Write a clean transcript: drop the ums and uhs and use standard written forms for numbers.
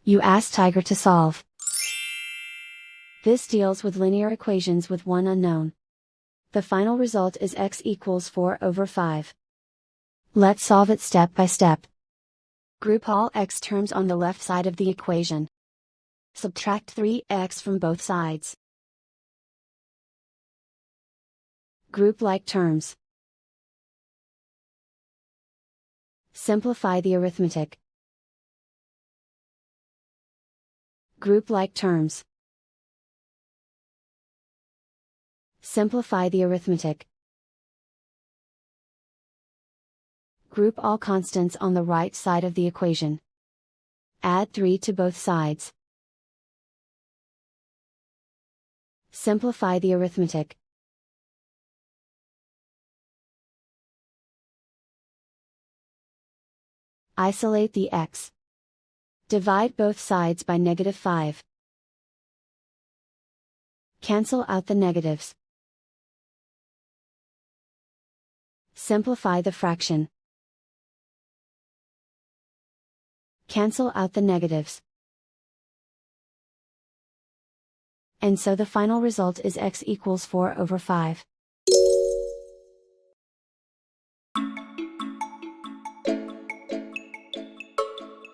You ask Tiger to solve. This deals with linear equations with one unknown. The final result is x equals 4/5. Let's solve it step by step. Group all x terms on the left side of the equation. Subtract 3x from both sides. Group like terms. Simplify the arithmetic. Group like terms. Simplify the arithmetic. Group all constants on the right side of the equation. Add 3 to both sides. Simplify the arithmetic. Isolate the x. Divide both sides by -5. Cancel out the negatives. Simplify the fraction. Cancel out the negatives. And so the final result is x equals 4/5.